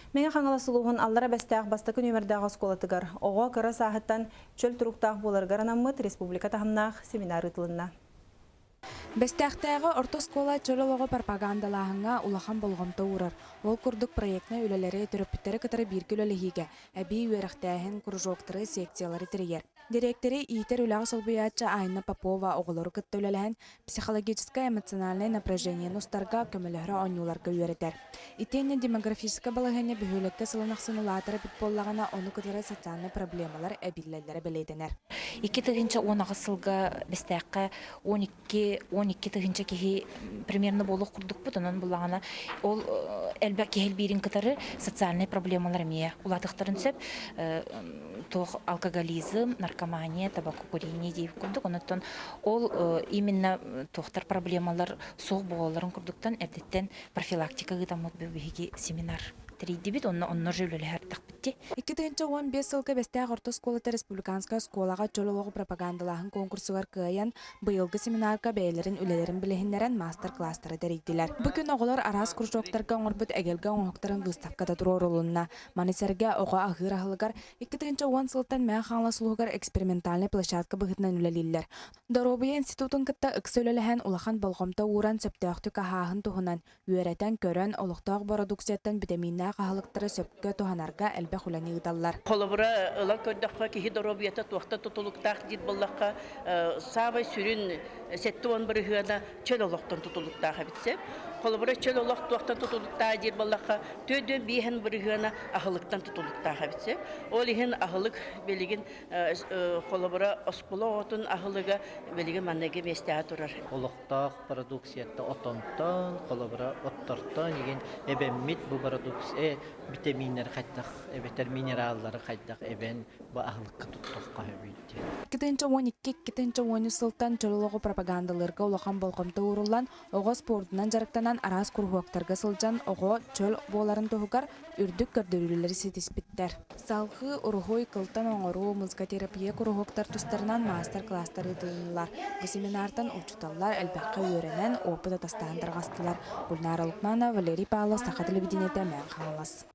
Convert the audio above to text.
Меңе қаңыласылуғын аллара бәстәғ бастықы нөмірдағы сколатығар. Оға кыра сағыттан чөл тұруқтағы боларғар анаммыт республика тағымнақ семинар ұтылынна. Бәстәқтәғы орто скола чөлолығы пропагандалағыңа улахан болғымта урар. Ол күрдік проектна үлелері түріппіттері кітары біргіл өлігіге, әбей өріқтәхін күржоқтыры секциялары тірігер. Директори Иетер үләғі солбуяча Айна Попова оғылары кітті үлеләхін психологическое эмоциональное напряжение ұстарға көмілері оңюларға үйеретер. Итенне демографическа балығыне бөхөлекке сылынақсын ұлатыры бітболлағына оны кітары социальный проблемалар әбилләлері білейденер. 2-10 сылға бәстәққа 12 тыгынча кихи примерно болуq курдук бут, онон буллагана ол элбек кихил бирин кытары социальный проблемалар мия. Улатыктарын сөп тох алкоголизм, наркомания, табакокурение дейп курдук. Онотон ол именно тохтар проблемалар соқ боларын курдуктан эрдеттен профилактика гытамыт бөбеги семинар. Тридибит онно жөлөлөр тақпытти. 2015 сылга бәстәг орто сколата республиканская сколага чөлолого пропагандалаһын конкурсугар кыян быйылгы семинарга бәйләрен үлеләрен билеһиннәрен мастер-класстары дәридиләр. Бүген оголор арас кружоктарга оңорбут әгелгә оңоктарын выставкада турор улунна. Манисәргә ога агыр ахылгар 2010 сылтан мән хаңласылугар экспериментальный площадка быгытнан үлелилләр. Доробия институтын кытта ыксөлөләһән улахан болгомта уран сөптөктү каһаһын туһунан үөрәтән көрән олуктаг продукцияттан витаминнар каһалыктары сөпкө туханарга әлбә хуланы ыдаллар. Колобра ыла көддәккә киһи доробията туакта тутулуктак дит буллакка сабай сүрүн сеттуан бер хыяда чөлөлөктөн тутулуктак хабитсе. Колобра чөлөлөк туакта тутулуктак дит буллакка төдө биһен бер хыяна ахылыктан тутулуктак хабитсе. Ол иһен ахылык белеген колобра осполотун ахылыга белеген маннеге местә турар. Олуктак продукциятта отонтон, колобра оттортон деген эбеммит бу продукция витаминнер кайттак, эбетер минераллары кайттак эбен бу ахылыкка туттукка хөбүйтти. 2012-2013 сылтан чөлөлөгө пропагандаларга улахан болгомта уруллан ого спортунан жарыктанан арас кургуактарга сылжан ого чөл боларын тугар үрдүк көрдөрүлөр сетиспиттер. Салгы ургой кылтан оңору музыкотерапия кургуактар тустарынан мастер-класстар ытылылар. Бу семинардан учуталлар элбекке үйренен опыт атастаандар гастылар. Гүлнар Алыкманова, Валерий Павлов, Саха телевидениеде мен халас.